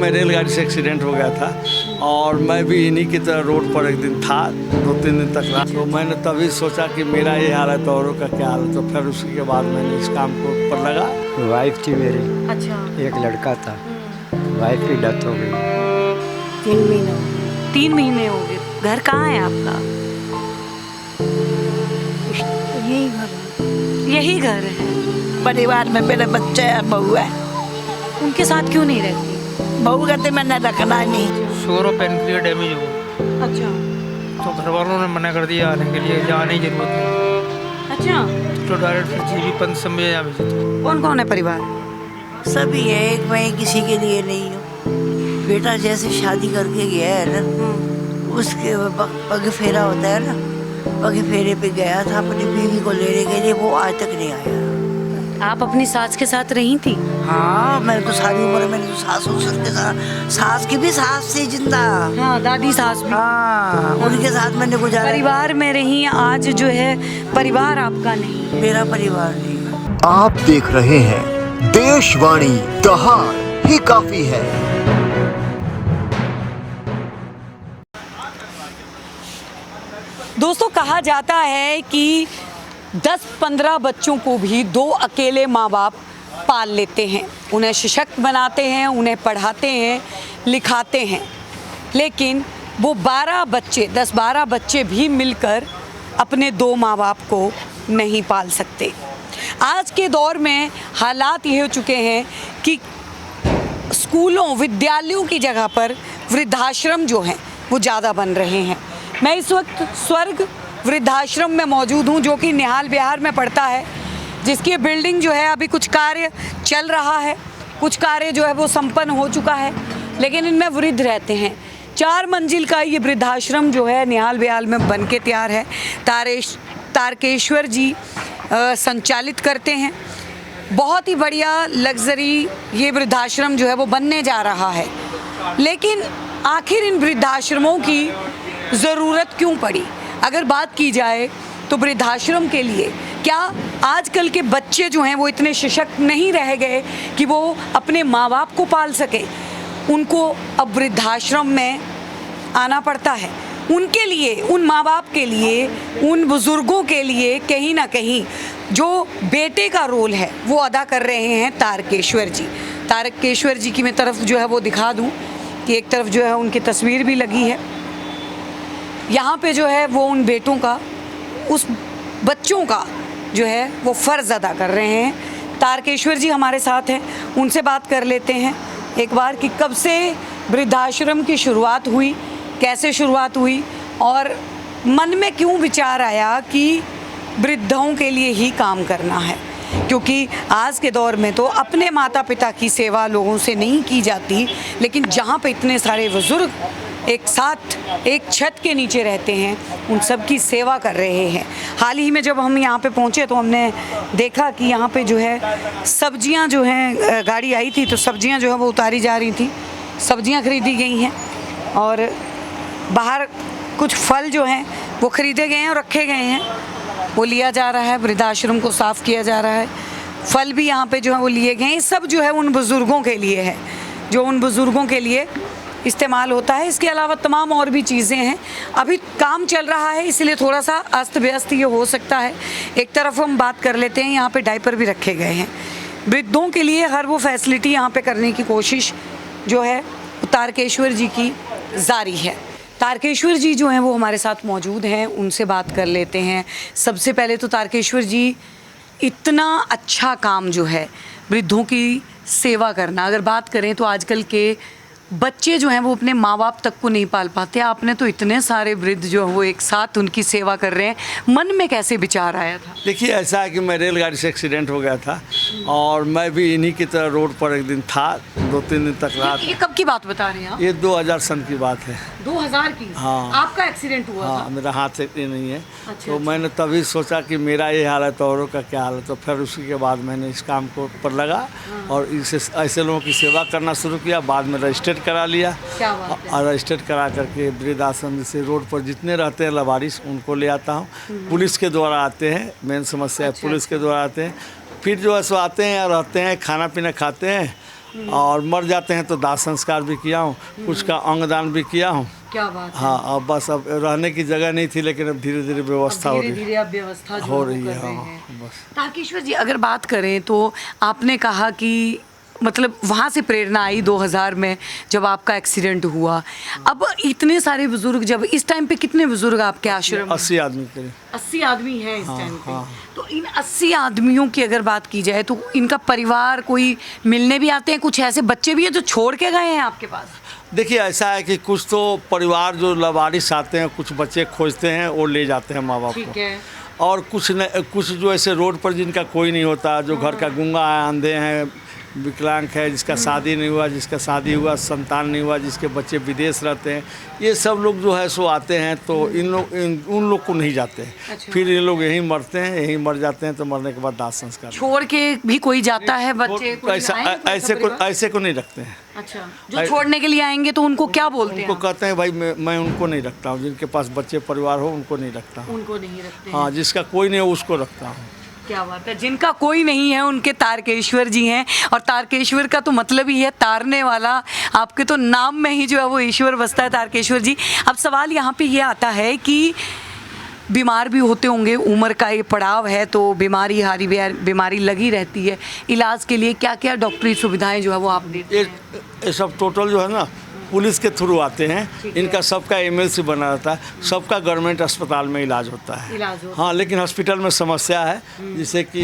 मैं रेलगाड़ी से एक्सीडेंट हो गया था और मैं भी इन्हीं की तरह रोड पर एक दिन था, 2-3 दिन तक रहा। तो मैंने तभी सोचा कि मेरा ये हाल है तो औरों का क्या हाल है। तो फिर उसी के बाद मैंने इस काम को पर लगा। वाइफ थी मेरी, अच्छा। एक लड़का था, वाइफ की डेथ हो गई। 3 महीने। 3 महीने हो गए। घर कहाँ है आपका? यही घर यही घर है। परिवार में मेरे बच्चे है, बहू है। उनके साथ क्यों नहीं रहती? बहू कहते मैंने रखना नहीं। शुगर और पेनक्रियास डैमेज हो। अच्छा। तो घर वालों ने मना कर दिया आने के लिए, जाने की जरूरत नहीं। अच्छा। तो डायरेक्ट फिर जीवी पंत समझे यहाँ भेजे थे। कौन कौन है परिवार? सभी है, एक मैं किसी के लिए नहीं हूँ। बेटा जैसे शादी करके गया है ना, उसके पग फेरा होता है ना, पग फेरे पे गया था अपनी बीवी को लेने के लिए, वो आज तक नहीं आया। आप अपनी सास के साथ रही थी? हाँ, मैंने तो सारी उम्र मैंने तो सास ससुर के साथ, सास की भी सास थी जिंदा। हाँ, दादी सास भी। हाँ, उनके साथ मैंने गुजारा। परिवार में रही, आज जो है परिवार आपका नहीं है। मेरा परिवार नहीं। आप देख रहे हैं देशवाणी, दहाड़ ही काफी है। दोस्तों, कहा जाता है कि 10-15 बच्चों को भी 2 अकेले माँ बाप पाल लेते हैं, उन्हें सशक्त बनाते हैं, उन्हें पढ़ाते हैं, लिखाते हैं। लेकिन वो 10-12 बच्चे भी मिलकर अपने 2 माँ बाप को नहीं पाल सकते। आज के दौर में हालात ये हो चुके हैं कि स्कूलों, विद्यालयों की जगह पर वृद्धाश्रम जो हैं वो ज़्यादा बन रहे हैं। मैं इस वक्त स्वर्ग वृद्धाश्रम में मौजूद हूँ, जो कि निहाल बिहार में पड़ता है, जिसकी बिल्डिंग जो है अभी कुछ कार्य चल रहा है, कुछ कार्य जो है वो संपन्न हो चुका है, लेकिन इनमें वृद्ध रहते हैं। 4 मंजिल का ये वृद्धाश्रम जो है निहाल बिहार में बन के तैयार है। तारकेश्वर जी संचालित करते हैं। बहुत ही बढ़िया लग्जरी ये वृद्धाश्रम जो है वो बनने जा रहा है। लेकिन आखिर इन वृद्धाश्रमों की ज़रूरत क्यों पड़ी? अगर बात की जाए तो वृद्धाश्रम के लिए क्या आजकल के बच्चे जो हैं वो इतने सशक्त नहीं रह गए कि वो अपने माँ बाप को पाल सके? उनको अब वृद्धाश्रम में आना पड़ता है। उनके लिए, उन माँ बाप के लिए, उन बुज़ुर्गों के लिए कहीं ना कहीं जो बेटे का रोल है वो अदा कर रहे हैं तारकेश्वर जी। तारकेश्वर जी की मैं तरफ जो है वो दिखा दूँ कि एक तरफ जो है उनकी तस्वीर भी लगी है। यहाँ पे जो है वो उन बेटों का, उस बच्चों का जो है वो फ़र्ज़ अदा कर रहे हैं। तारकेश्वर जी हमारे साथ हैं, उनसे बात कर लेते हैं एक बार कि कब से वृद्धाश्रम की शुरुआत हुई, कैसे शुरुआत हुई और मन में क्यों विचार आया कि वृद्धों के लिए ही काम करना है। क्योंकि आज के दौर में तो अपने माता पिता की सेवा लोगों से नहीं की जाती, लेकिन जहाँ पे इतने सारे बुज़ुर्ग एक साथ एक छत के नीचे रहते हैं, उन सब की सेवा कर रहे हैं। हाल ही में जब हम यहाँ पे पहुँचे तो हमने देखा कि यहाँ पे जो है सब्जियाँ जो हैं, गाड़ी आई थी तो सब्जियाँ जो है वो उतारी जा रही थी, सब्जियाँ खरीदी गई हैं और बाहर कुछ फल जो हैं वो ख़रीदे गए हैं और रखे गए हैं, वो लिया जा रहा है, वृद्धाश्रम को साफ़ किया जा रहा है। फल भी यहाँ पे जो है वो लिए गए हैं। सब जो है उन बुज़ुर्गों के लिए है, जो उन बुज़ुर्गों के लिए इस्तेमाल होता है। इसके अलावा तमाम और भी चीज़ें हैं। अभी काम चल रहा है इसलिए थोड़ा सा अस्त व्यस्त ये हो सकता है। एक तरफ हम बात कर लेते हैं, यहाँ पे डायपर भी रखे गए हैं। वृद्धों के लिए हर वो फैसिलिटी यहाँ पे करने की कोशिश जो है तारकेश्वर जी की जारी है। तारकेश्वर जी जो हैं वो हमारे साथ मौजूद हैं, उनसे बात कर लेते हैं। सबसे पहले तो तारकेश्वर जी, इतना अच्छा काम जो है वृद्धों की सेवा करना, अगर बात करें तो आजकल के बच्चे जो हैं वो अपने माँ बाप तक को नहीं पाल पाते। आपने तो इतने सारे वृद्ध जो है वो एक साथ उनकी सेवा कर रहे हैं, मन में कैसे विचार आया था? देखिए, ऐसा है कि मैं रेलगाड़ी से एक्सीडेंट हो गया था और मैं भी इन्हीं की तरह रोड पर एक दिन था, 2-3 दिन तक रहा। ये कब की बात बता रहे हैं आप? ये 2000 सन की बात है। 2000 की? हाँ। आपका एक्सीडेंट हुआ हाँ, था? मेरा हाथ से नहीं है। अच्छा, तो मैंने तभी सोचा कि मेरा ये हाल है तो औरों का क्या हाल है। तो फिर उसी के बाद मैंने इस काम को पर लगा और इसे ऐसे लोगों की सेवा करना शुरू किया। बाद में रजिस्टर्ड करा लिया और रजिस्टर्ड करा करके वृद्धाश्रम से रोड पर जितने रहते हैं लवारिस उनको ले आता हूँ। पुलिस के द्वारा आते हैं, मेन समस्या है पुलिस के द्वारा आते हैं। फिर जो है सो आते हैं और रहते हैं, खाना पीना खाते हैं और मर जाते हैं तो दाह संस्कार भी किया हूँ, कुछ का अंगदान भी किया हूँ। क्या बात है। हाँ, अब बस अब रहने की जगह नहीं थी, लेकिन अब धीरे धीरे व्यवस्था हो रही है। धीरे-धीरे अब व्यवस्था जो हो है रही वो है, कर रहे हाँ, हैं। बस। तारकेश्वर जी अगर बात करें तो आपने कहा कि मतलब वहाँ से प्रेरणा आई 2000 में जब आपका एक्सीडेंट हुआ। अब इतने सारे बुजुर्ग, जब इस टाइम पे कितने बुजुर्ग आपके आश्रम में? 80 आदमी करीब। 80 आदमी हैं इस टाइम पे। हाँ। तो इन 80 आदमियों की अगर बात की जाए तो इनका परिवार कोई मिलने भी आते हैं? कुछ ऐसे बच्चे भी हैं जो छोड़ के गए हैं आपके पास? देखिए, ऐसा है कि कुछ तो परिवार जो लवारिस आते हैं, कुछ बच्चे खोजते हैं और ले जाते हैं माँ बाप ठीक को। है। और कुछ जो ऐसे रोड पर जिनका कोई नहीं होता, जो घर का गूंगा है, अंधे हैं, विकलांग है, जिसका शादी नहीं हुआ, जिसका शादी हुआ संतान नहीं हुआ, जिसके बच्चे विदेश रहते हैं, ये सब लोग जो है सो आते हैं। तो उन लोग को नहीं जाते हैं। अच्छा। फिर ये लोग यहीं मरते हैं, यहीं मर जाते हैं। तो मरने के बाद दाह संस्कार छोड़ के भी कोई जाता है बच्चे? कोई ऐसा आए हैं कोई ऐसा परिवार? ऐसे को नहीं रखते हैं। अच्छा, जो छोड़ने के लिए आएंगे तो उनको क्या बोलते उनको हैं? कहते हैं भाई मैं उनको नहीं रखता हूँ, जिनके पास बच्चे परिवार हो उनको नहीं रखता हूँ। उनको नहीं रखते हैं। हाँ, जिसका कोई नहीं हो उसको रखता हूँ। क्या बात है। जिनका कोई नहीं है उनके तारकेश्वर जी हैं। और तारकेश्वर का तो मतलब ही है तारने वाला। आपके तो नाम में ही जो है वो ईश्वर बसता है, तारकेश्वर जी। अब सवाल यहाँ पे ये आता है कि बीमार भी होते होंगे, उम्र का ये पड़ाव है तो बीमारी लगी रहती है। इलाज के लिए क्या क्या डॉक्टरी सुविधाएं जो है वो आप देते हैं? ये सब टोटल जो है ना पुलिस के थ्रू आते हैं। इनका सबका MLC बना रहता है, सबका गवर्नमेंट अस्पताल में इलाज होता है। हाँ, लेकिन हॉस्पिटल में समस्या है, जिससे कि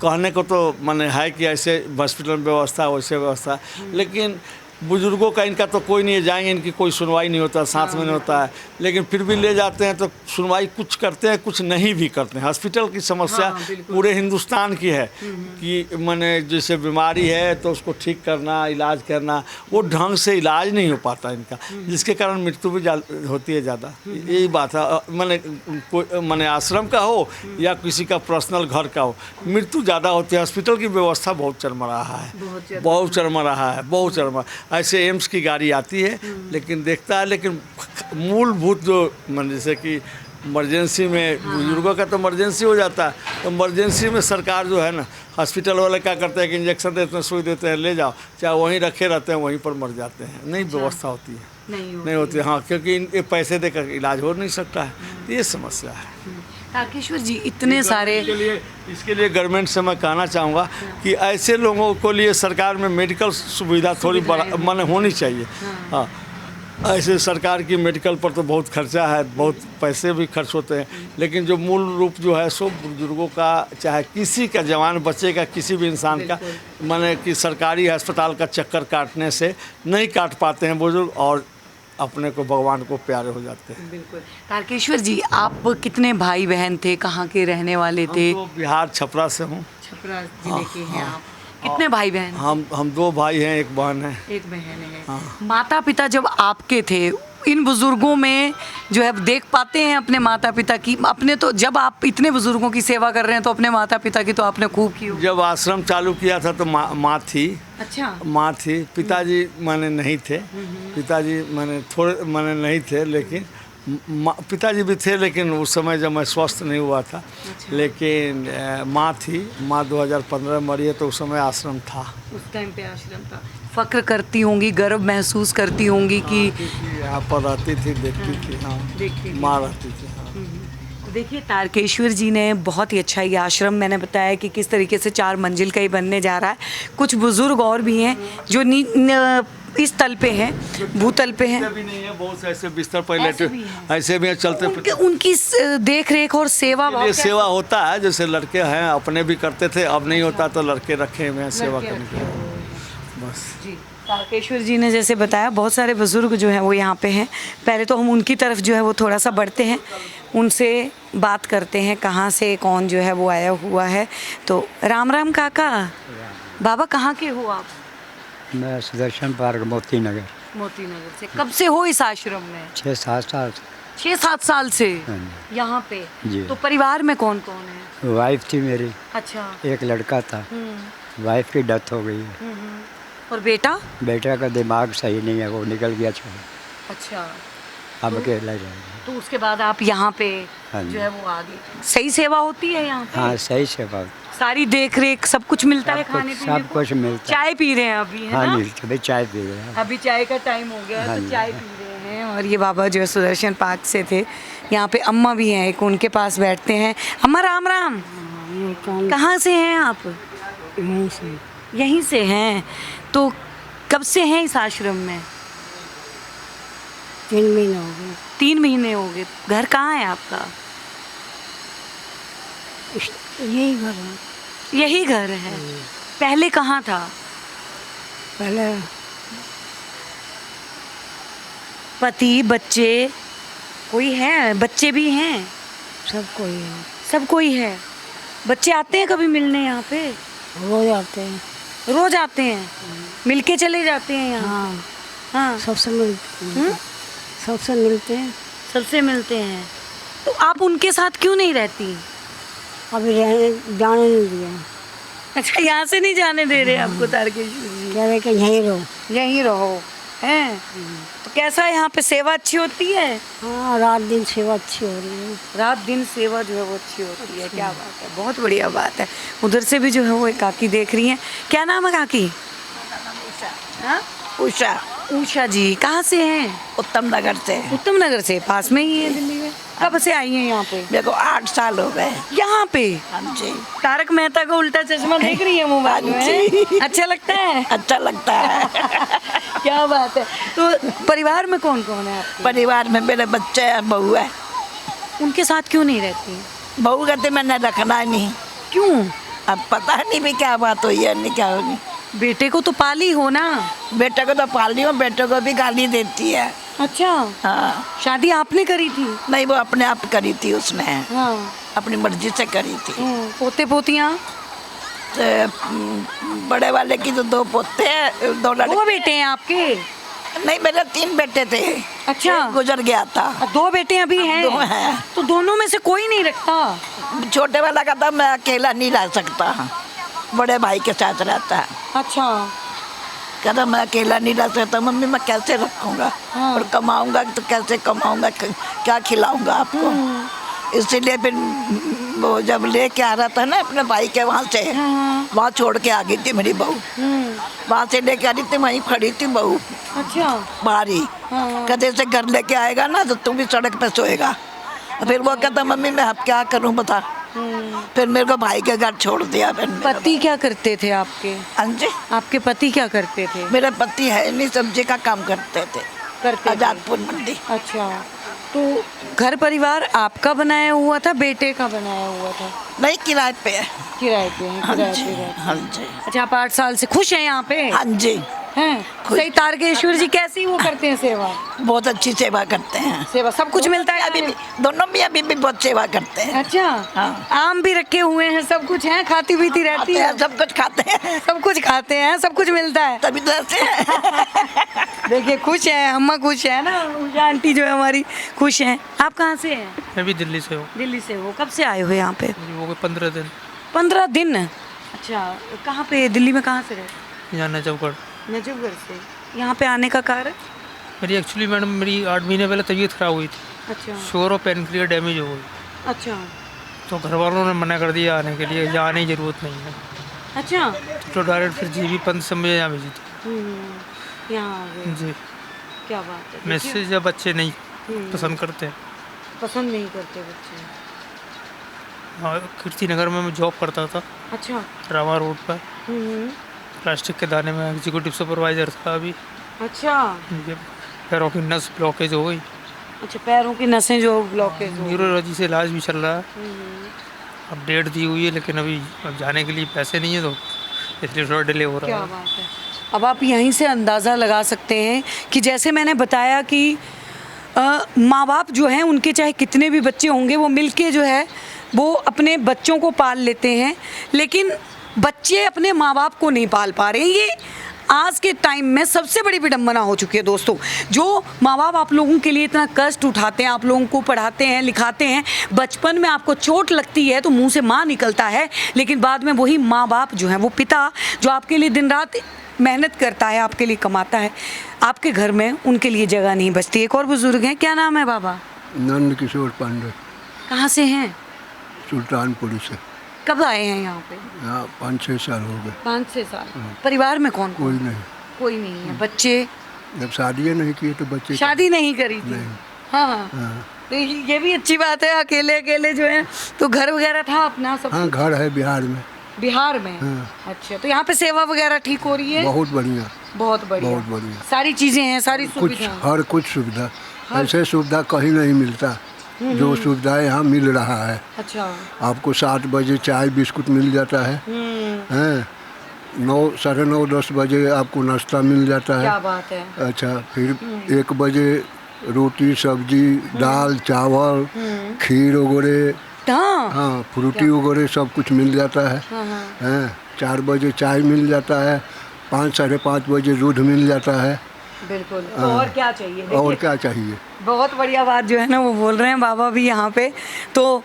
कहने को तो माने है कि ऐसे हॉस्पिटल में व्यवस्था वैसे व्यवस्था, लेकिन बुजुर्गों का इनका तो कोई नहीं है, जाएंगे इनकी कोई सुनवाई नहीं होता, साथ में नहीं होता है। लेकिन फिर भी ले जाते हैं तो सुनवाई कुछ करते हैं, कुछ नहीं भी करते हैं। हॉस्पिटल की समस्या पूरे हिंदुस्तान की है कि माने जैसे बीमारी है तो उसको ठीक करना, इलाज करना, वो ढंग से इलाज नहीं हो पाता इनका, जिसके कारण मृत्यु भी होती है ज़्यादा। यही बात है, माने आश्रम का हो या किसी का पर्सनल घर का हो, मृत्यु ज़्यादा होती है। हॉस्पिटल की व्यवस्था बहुत चरमरा है, बहुत चरमरा है, बहुत चरमरा। ऐसे एम्स की गाड़ी आती है लेकिन देखता है, लेकिन मूलभूत जो जैसे कि इमरजेंसी में बुजुर्गों का तो इमरजेंसी हो जाता है, तो इमरजेंसी में सरकार जो है ना, हॉस्पिटल वाले क्या करते हैं कि इंजेक्शन देते हैं, सुई देते हैं, ले जाओ, चाहे वहीं रखे रहते हैं, वहीं पर मर जाते हैं। नहीं व्यवस्था होती है, नहीं होती। हाँ, क्योंकि ये पैसे देकर इलाज हो नहीं सकता है, तो ये समस्या है। तारकेश्वर जी इतने सारे इसके लिए गवर्नमेंट से मैं कहना चाहूँगा कि ऐसे लोगों को लिए सरकार में मेडिकल सुविधा थोड़ी माने होनी चाहिए। हाँ, ऐसे सरकार की मेडिकल पर तो बहुत खर्चा है, बहुत पैसे भी खर्च होते हैं, लेकिन जो मूल रूप जो है सो बुजुर्गों का, चाहे किसी का, जवान बच्चे का, किसी भी इंसान का, माने कि सरकारी अस्पताल का चक्कर काटने से नहीं काट पाते हैं बुजुर्ग, और अपने को भगवान को प्यारे हो जाते हैं। बिल्कुल। तारकेश्वर जी आप कितने भाई बहन थे, कहाँ के रहने वाले थे? तो बिहार छपरा से हूँ। छपरा जिले के हैं आप। कितने भाई बहन? हम 2 भाई हैं, 1 बहन है। एक बहन है। माता पिता जब आपके थे, इन बुजुर्गों में जो है देख पाते हैं अपने माता पिता की? अपने तो जब आप इतने बुजुर्गों की सेवा कर रहे हैं तो अपने माता पिता की तो आपने खूब की होगी। जब आश्रम चालू किया था तो माँ थी। अच्छा। माँ थी, पिताजी माने नहीं थे। पिताजी माने थोड़े माने नहीं थे, लेकिन पिताजी भी थे, लेकिन उस समय जब मैं स्वस्थ नहीं हुआ था। अच्छा। लेकिन माँ थी। माँ 2015 मरी है, तो उस समय आश्रम था। उस टाइम पे आश्रम था। फ़क्र करती होंगी, गर्व महसूस करती होंगी कि यहाँ पर रहती थी, देखती थी। हाँ, माँ रहती थी। हाँ। देखिए तारकेश्वर जी ने बहुत ही अच्छा ये आश्रम, मैंने बताया कि किस तरीके से 4 मंजिल का ही बनने जा रहा है। कुछ बुजुर्ग और भी हैं जो इस तल पे हैं, भूतल पे हैं। भी नहीं है, बहुत से ऐसे बिस्तर पहले ऐसे भी चलते। उनकी देख रेख और सेवा होता है। जैसे लड़के हैं अपने भी करते थे, अब नहीं होता तो लड़के रखे हुए हैं सेवा करने के लिए। बस जी, तारकेश्वर जी ने जैसे बताया बहुत सारे बुजुर्ग जो हैं वो यहाँ पे हैं। पहले तो हम उनकी तरफ जो है वो थोड़ा सा बढ़ते हैं, उनसे बात करते हैं कहाँ से कौन जो है वो आया हुआ है। तो राम राम काका। बाबा कहाँ के हो आप? मैं सुदर्शन पार्क मोती नगर से। कब से हो इस आश्रम में? 6-7 साल। 6-7 साल से यहाँ पे जी। तो परिवार में कौन कौन है? वाइफ थी मेरी। अच्छा। एक लड़का था, वाइफ की डेथ हो गई है। और बेटा? बेटा का दिमाग सही नहीं है, वो निकल गया छोड़। अच्छा। अब अकेला जाएगा। तो उसके बाद आप यहाँ पे जो है वो आ गई। सही सेवा होती है यहाँ पे? हाँ, सही सेवा। सारी देख रेख सब कुछ मिलता है खाने पीने सब को? कुछ मिलता है। चाय पी रहे हैं अभी, है हाँ ना? जी, अभी चाय पी रहे हैं। अभी चाय का टाइम हो गया है, हाँ तो जी। चाय पी रहे हैं। और ये बाबा जो है सुदर्शन पार्क से थे। यहाँ पे अम्मा भी हैं, एक उनके पास बैठते हैं। अम्मा राम राम। कहाँ से हैं आप? यहीं से हैं। तो कब से हैं इस आश्रम में? 3 महीने हो गए। 3 महीने हो गए। घर कहाँ है आपका? यही घर है। यही घर है। पहले कहाँ था? पहले पति बच्चे कोई है? बच्चे भी हैं? सब कोई है, सब कोई है। बच्चे आते हैं कभी मिलने यहाँ पे? रोज आते हैं। रोज आते हैं, मिलके चले जाते हैं यहाँ? हाँ, हाँ, सबसे मिलते हैं। सबसे मिलते हैं। सबसे मिलते हैं। तो आप उनके साथ क्यों नहीं रहती? अभी जाने नहीं दिया, अच्छा, यहाँ से नहीं जाने दे रहे आपको तारकेश्वर जी? कह रहे कि यहीं रहो। यहीं रहो हैं? तो कैसा है यहाँ पे? सेवा अच्छी होती है? हाँ, रात दिन सेवा अच्छी हो रही है। रात दिन सेवा जो है वो अच्छी होती है। क्या बात है, बहुत बढ़िया बात है। उधर से भी जो है वो एक काकी देख रही हैं। क्या नाम है काकी? हाँ? उषा, उषा जी। कहाँ से हैं? उत्तम नगर से। उत्तम नगर से, पास में ही है दिल्ली में। कब से आई हैं यहाँ पे? मेरे को 8 साल हो गए। यहाँ पे हाँ जी, तारक मेहता का उल्टा चश्मा देख रही है मोबाइल में? अच्छा लगता है? अच्छा लगता है। क्या बात है। तो परिवार में कौन कौन है आपके? परिवार में मेरे बच्चे हैं, बहू है। उनके साथ क्यों नहीं रहती? बहू कहते मैंने रखना नहीं। क्यों? अब पता नहीं भी क्या बात हुई है, नहीं क्या होगी। बेटे को तो पाली हो ना? बेटे को तो पाल रही हूँ, बेटे को भी गाली देती है। अच्छा, हाँ, शादी आपने करी थी? नहीं वो अपने आप करी थी उसने, हाँ। अपनी मर्जी से करी थी। पोते पोतियाँ? तो बड़े वाले की तो 2 पोते हैं, 2 लड़के। 2 बेटे हैं आपके? नहीं, मेरे 3 बेटे थे। अच्छा। एक गुजर गया था। 2 बेटे अभी हैं? 2 हैं। तो दोनों में से कोई नहीं रखता? छोटे वाला का था मैं अकेला नहीं रह सकता, बड़े भाई के साथ रहता है। अच्छा। कहता मैं अकेला नहीं रह सकता। मम्मी मैं कैसे रखूँगा? हाँ। और कमाऊँगा तो कैसे कमाऊँगा, क्या खिलाऊँगा आपको? इसीलिए फिर वो जब लेके आ रहा था ना अपने भाई के वहाँ से, वहाँ छोड़ के आ गई थी मेरी बहू। वहाँ से लेके आ रही थी, वहीं खड़ी थी बहू अच्छा। बाहर ही। कहते से घर लेके आएगा ना तो तू भी सड़क पे सोएगा। फिर वो कहता मम्मी मैं अब क्या करूँ बता। फिर मेरे को भाई के घर छोड़ दिया। फिर पति क्या करते थे आपके? हाँ जी, आपके पति क्या करते थे? मेरे पति है नहीं, सब्जी का काम करते थे, करते थे। आजादपुर मंडी। अच्छा, तो घर परिवार आपका बनाया हुआ था, बेटे का बनाया हुआ था? नहीं, किराए पे है। किराए पे हैं, हाँ किराए जी, पे रहते हैं। हाँ जी, अच्छा, आप 8 साल से खुश हैं यहाँ पे? हाँ जी, हैं? सही। तारकेश्वर जी कैसी वो करते हैं सेवा? बहुत अच्छी सेवा करते हैं। सेवा सब कुछ मिलता है अभी भी दोनों भी अभी भी बहुत सेवा करते हैं। अच्छा। हाँ। आम भी रखे हुए हैं, सब कुछ है, खाती पीती रहती खाते है? हैं, सब कुछ खाते हैं, सब कुछ खाते हैं, सब कुछ मिलता है। तभी तो ऐसे हैं। देखिए खुश है, अम्मा खुश है ना, उषा आंटी जो है हमारी खुश हैं। आप कहाँ से हैं? मैं भी दिल्ली से हूँ। दिल्ली से हो? कब से आए हुए यहाँ पे? मुझे हो गए 15 दिन। 15 दिन? अच्छा, कहाँ पे दिल्ली में, कहाँ से रहे? यहाँ नजफगढ़। नजफगढ़ से। यहाँ पे आने का कारण? मेरी एक्चुअली मैडम मेरी 8 महीने पहले तबीयत खराब हुई थी। अच्छा। शुगर और पेनक्रियास डैमेज हो गई, अच्छा। तो घर वालों ने मना कर दिया आने के लिए, यहाँ आने की ज़रूरत नहीं है। अच्छा। तो डायरेक्ट फिर जीबी पंत से मुझे यहाँ भेजी थी। यहाँ आ गए। जी, क्या बात है। मैसेज जब बच्चे नहीं पसंद करते। पसंद नहीं करते बच्चे। हाँ, कीर्ति नगर में मैं जॉब करता था, अच्छा। रामा रोड पर। प्लास्टिक के दाने में एग्जीक्यूटिव सुपरवाइज़र था अभी। अच्छा। ये पैरों की नस ब्लॉकेज हो गई, अच्छा, पैरों की नसें जो ब्लॉकेज हो। न्यूरोलॉजी से इलाज भी चल रहा है। अब डेट दी हुई है, लेकिन अभी अब जाने के लिए पैसे नहीं है, तो इसलिए थोड़ा डिले हो रहा क्या है। बात है। अब आप यहीं से अंदाज़ा लगा सकते हैं कि जैसे मैंने बताया कि माँ बाप जो हैं उनके चाहे कितने भी बच्चे होंगे वो मिलके जो है वो अपने बच्चों को पाल लेते हैं, लेकिन बच्चे अपने माँ बाप को नहीं पाल पा रहे हैं। ये आज के टाइम में सबसे बड़ी विडंबना हो चुकी है दोस्तों। जो माँ बाप आप लोगों के लिए इतना कष्ट उठाते हैं, आप लोगों को पढ़ाते हैं लिखाते हैं, बचपन में आपको चोट लगती है तो मुंह से माँ निकलता है, लेकिन बाद में वही माँ बाप जो है वो पिता जो आपके लिए दिन रात मेहनत करता है, आपके लिए कमाता है, आपके घर में उनके लिए जगह नहीं बचती। एक और बुजुर्ग हैं, क्या नाम है बाबा? नंद किशोर पांडे, कहाँ से हैं? सुल्तानपुर से। कब आए हैं यहाँ पे? हाँ 5-6 साल हो गए। 5-6 साल। परिवार में कौन कोई नहीं। कोई नहीं है। बच्चे? जब शादी नहीं की तो बच्चे शादी नहीं करी थी। नहीं। हाँ। हाँ, तो ये भी अच्छी बात है, अकेले अकेले जो है। तो घर वगैरह था अपना सब? हाँ घर है बिहार में। बिहार में? हाँ। अच्छा, तो यहाँ पे सेवा वगैरह ठीक हो रही है? बहुत बढ़िया। बहुत बढ़िया। बहुत बढ़िया। सारी चीजें हैं, सारी कुछ सुविधा? हर कुछ सुविधा, ऐसे सुविधा कहीं नहीं मिलता जो सुविधा यहाँ मिल रहा है। अच्छा। आपको 7 बजे चाय बिस्कुट मिल जाता है, हैं 9, 9:30, 10 बजे आपको नाश्ता मिल जाता है। क्या बात है। अच्छा, फिर 1 बजे रोटी सब्जी दाल चावल खीर वगैरह, हाँ। हाँ फ्रूटी वगैरह सब कुछ मिल जाता है। हैं 4 बजे चाय मिल जाता है, 5, 5:30 बजे दूध मिल जाता है। बिल्कुल। तो और क्या चाहिए? और देखिए, क्या चाहिए। बहुत बढ़िया बात जो है ना वो बोल रहे हैं बाबा भी यहाँ पे। तो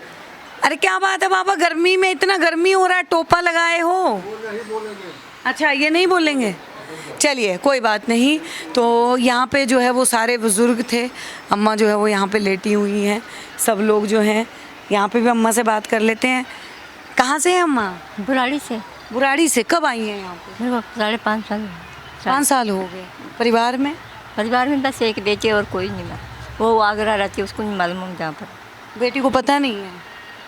अरे क्या बात है बाबा, गर्मी में इतना गर्मी हो रहा है, टोपा लगाए हो? अच्छा, ये नहीं बोलेंगे। चलिए कोई बात नहीं। तो यहाँ पे जो है वो सारे बुजुर्ग थे, अम्मा जो है वो यहाँ पे लेटी हुई हैं, सब लोग जो हैं यहाँ पे भी अम्मा से बात कर लेते हैं। कहाँ से हैं अम्मा? बुराड़ी से। बुराड़ी से। कब आई हैं यहाँ पे? मेरे को 5.5 साल। 5 साल हो गए। परिवार में? परिवार में बस एक बेटी और कोई नहीं है। वो आगरा रहती है, उसको नहीं मालूम जहाँ पर। बेटी को पता नहीं है?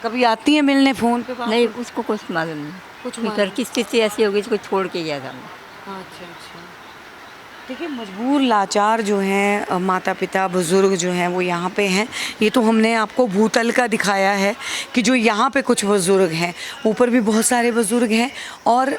कभी आती है मिलने फ़ोन पे? नहीं, उसको कुछ मालूम नहीं। कुछ फिर किस स्थिति ऐसी होगी इसको छोड़ के गया था। अच्छा अच्छा। देखिए, मजबूर लाचार जो हैं माता पिता बुज़ुर्ग जो हैं वो यहाँ पे हैं। ये तो हमने आपको भूतल का दिखाया है कि जो यहाँ पे कुछ बुज़ुर्ग हैं, ऊपर भी बहुत सारे बुज़ुर्ग हैं। और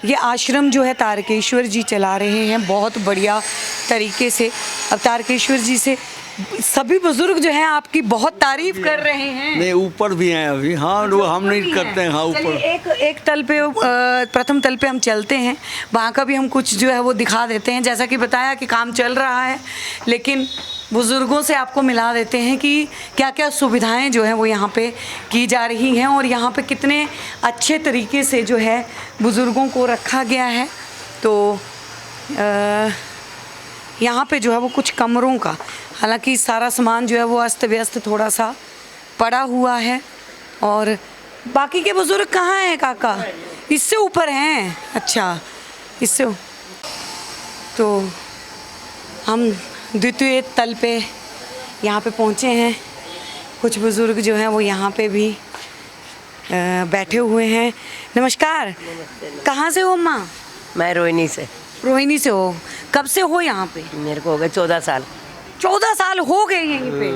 ये आश्रम जो है तारकेश्वर जी चला रहे हैं बहुत बढ़िया तरीके से। अब तारकेश्वर जी से सभी बुजुर्ग जो हैं आपकी बहुत तारीफ कर रहे हैं। नहीं, ऊपर भी हैं अभी। हाँ, वो हम नहीं करते हैं। हाँ, ऊपर एक तल पे प्रथम तल पे हम चलते हैं, वहाँ का भी हम कुछ जो है वो दिखा देते हैं। जैसा कि बताया कि काम चल रहा है, लेकिन बुज़ुर्गों से आपको मिला देते हैं कि क्या क्या सुविधाएं जो हैं वो यहाँ पे की जा रही हैं और यहाँ पे कितने अच्छे तरीके से जो है बुज़ुर्गों को रखा गया है। तो यहाँ पे जो है वो कुछ कमरों का, हालांकि सारा सामान जो है वो अस्त व्यस्त थोड़ा सा पड़ा हुआ है। और बाकी के बुज़ुर्ग कहाँ हैं काका? इससे ऊपर हैं? अच्छा, इससे। तो हम द्वितीय तल पे यहाँ पे पहुँचे हैं। कुछ बुज़ुर्ग जो हैं वो यहाँ पे भी बैठे हुए हैं। नमस्कार। कहाँ से हो अम्मा? मैं रोहिणी से। रोहिणी से हो? कब से हो यहाँ पे? मेरे को हो गए 14 साल। 14 साल हो गए यहीं पे?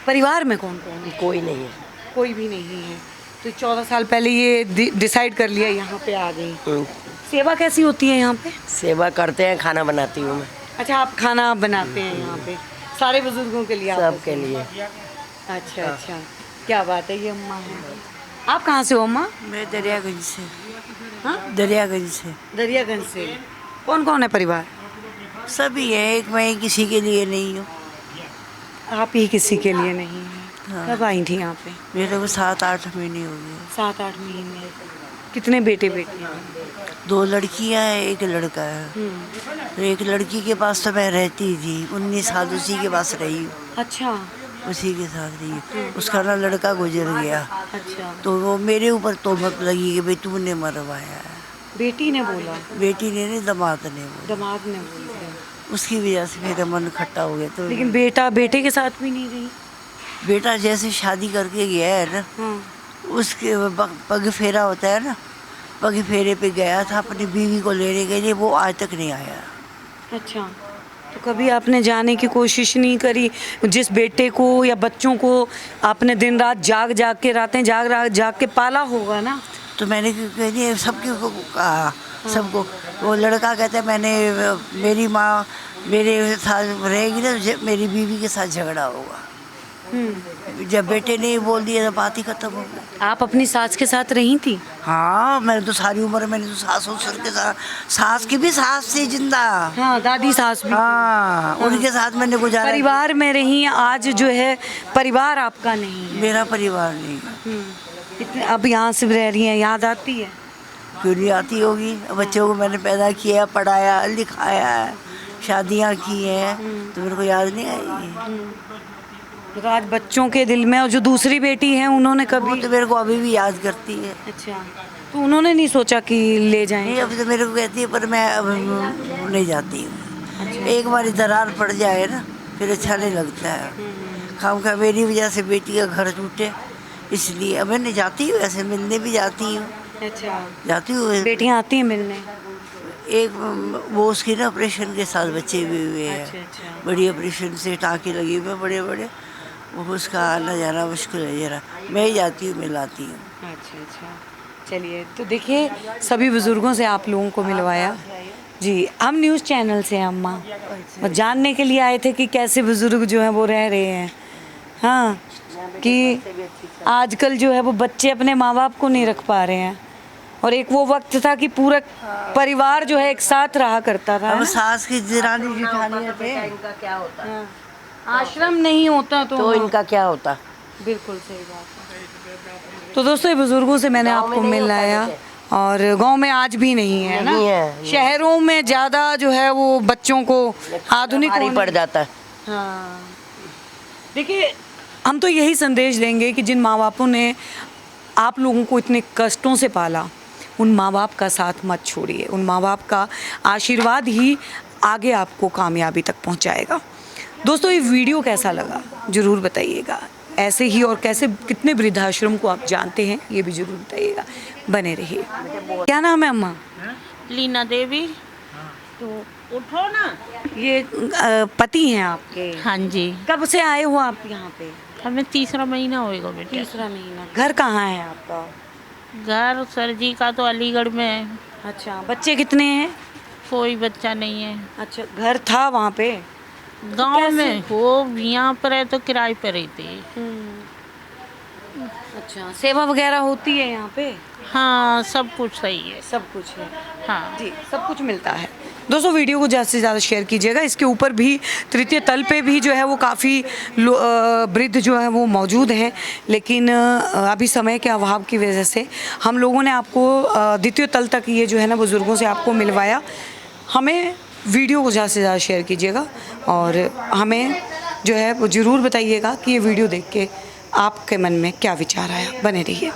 परिवार में कौन कौन है? कोई नहीं है। कोई भी नहीं है। तो 14 साल पहले ये डिसाइड कर लिया यहाँ पे आ गई। सेवा कैसी होती है यहाँ पे? सेवा करते हैं, खाना बनाती हूँ मैं। अच्छा, आप खाना बनाते हैं यहाँ पे सारे बुजुर्गों के लिए? सबके लिए। अच्छा अच्छा, क्या बात है। ये अम्मा है। आप कहाँ से हो अम्मा? मैं दरियागंज से। हाँ, दरियागंज से। दरियागंज से। कौन कौन है परिवार? सभी है, एक मैं किसी के लिए नहीं हूँ। आप ही किसी के लिए नहीं हैं? हाँ। कब आई थी यहाँ पे? मेरे को 7-8 महीने हो गए। 7-8 महीने। कितने बेटे बेटियाँ? 2 लड़कियाँ हैं, 1 लड़का है। तो एक लड़की के पास तो मैं रहती थी, 19 साल उसी के पास रही हूँ। अच्छा। उसी के साथ रही। उसका ना लड़का गुजर गया। अच्छा। तो वो मेरे ऊपर तोहमत लगी कि भाई तूने मरवाया है। बेटी ने बोला? बेटी ने नहीं, दामाद ने बोला। दामाद ने बोला। उसकी वजह से मेरा मन खट्टा हो गया। तो लेकिन बेटा बेटे के साथ भी नहीं रही? बेटा जैसे शादी करके गया है ना, हाँ। उसके पग फेरा होता है ना, पग फेरे पे गया था अपनी बीवी को लेने के लिए, वो आज तक नहीं आया। अच्छा, तो कभी आपने जाने की कोशिश नहीं करी? जिस बेटे को या बच्चों को आपने दिन रात जाग जाग के रातें जाग के पाला होगा ना, तो मैंने कहती सबके को कहा, सबको। वो लड़का कहता है मैंने, मेरी माँ मेरे साथ रहेगी ना तो मेरी बीवी के साथ झगड़ा होगा। जब बेटे ने बोल दिया तो बात ही खत्म हो गई। आप अपनी सास के साथ रही थी? हाँ, मैंने तो सारी उम्र मैंने तो सास ससुर के साथ, सास की भी सास थी जिंदा। हाँ, दादी सास भी। हाँ, उनके साथ मैंने गुजारा। परिवार में रही। आज जो है परिवार आपका नहीं है? मेरा परिवार नहीं। इतने अब यहाँ से रह रही हैं, याद आती है? क्यों नहीं आती होगी? बच्चों को मैंने पैदा किया, पढ़ाया, लिखाया है, शादियाँ की हैं, तो मेरे को याद नहीं आएगी? तो आज बच्चों के दिल में, और जो दूसरी बेटी है उन्होंने वो कभी, तो मेरे को अभी भी याद करती है। अच्छा, तो उन्होंने नहीं सोचा कि ले जाएं? नहीं, अभी तो मेरे को कहती है, पर मैं अब नहीं जाती हूँ। एक बार दरार पड़ जाए ना फिर अच्छा नहीं लगता है। खामखा मेरी वजह से बेटी का घर टूटे, इसलिए अब मैं नहीं जाती हूँ। ऐसे मिलने भी जाती हूँ, अच्छा, जाती हूँ। बेटियां आती हैं मिलने? एक वो उसकी ना ऑपरेशन के साथ बच्चे भी हुए हैं। अच्छा। बड़ी ऑपरेशन से टाँके लगे हुए बड़े बड़े, वो उसका आना जाना मुश्किल है जरा। मैं ही जाती हूँ, मिलाती हूँ। अच्छा, चलिए, तो देखिए सभी बुज़ुर्गों से आप लोगों को मिलवाया जी। हम न्यूज़ चैनल से हैं अम्मा, और जानने के लिए आए थे कि कैसे बुज़ुर्ग जो हैं वो रह रहे हैं। हाँ, कि आजकल जो है वो बच्चे अपने माँ बाप को नहीं रख पा रहे हैं, और एक वो वक्त था कि पूरा परिवार जो है एक साथ रहा करता था। अब सास की जिरानी जिठानी थे। इनका क्या होता? हाँ, आश्रम नहीं होता तो इनका क्या होता? बिल्कुल सही बात है। तो दोस्तों, ये बुजुर्गों से मैंने आपको मिलाया, और गांव में आज भी नहीं है ना। शहरों में ज़्यादा जो है वो बच्चों को आधुनिक पड़ जाता है। हाँ, देखिए, हम तो यही संदेश देंगे कि जिन माँ बापों ने आप लोगों को इतने कष्टों से पाला, उन माँ बाप का साथ मत छोड़िए। उन माँ बाप का आशीर्वाद ही आगे आपको कामयाबी तक पहुँचाएगा। दोस्तों, ये वीडियो कैसा लगा ज़रूर बताइएगा। ऐसे ही और कैसे कितने वृद्धाश्रम को आप जानते हैं ये भी ज़रूर बताइएगा। बने रहिए। क्या नाम है अम्मा? लीना देवी। तो उठो ना। ये पति हैं आपके? हाँ जी। कब से आए हो आप यहाँ पे? हमें तीसरा महीना होएगा बेटा। तीसरा महीना। घर कहाँ है आपका? घर सर जी का तो अलीगढ़ में है। अच्छा, बच्चे कितने हैं? कोई बच्चा नहीं है। अच्छा, घर था वहाँ पे? गांव में, वो यहाँ पर है तो किराए पर रहती है। अच्छा, सेवा वगैरह होती है यहाँ पे? हाँ, सब कुछ सही है। सब कुछ है? हाँ जी, सब कुछ मिलता है। दोस्तों, वीडियो को ज़्यादा से ज़्यादा शेयर कीजिएगा। इसके ऊपर भी तृतीय तल पे भी जो है वो काफ़ी वृद्ध जो है वो मौजूद हैं, लेकिन अभी समय के अभाव की वजह से हम लोगों ने आपको द्वितीय तल तक ये जो है ना बुज़ुर्गों से आपको मिलवाया। हमें वीडियो को ज़्यादा से ज़्यादा शेयर कीजिएगा, और हमें जो है वो ज़रूर बताइएगा कि ये वीडियो देख के आपके मन में क्या विचार आया। बने रहिए।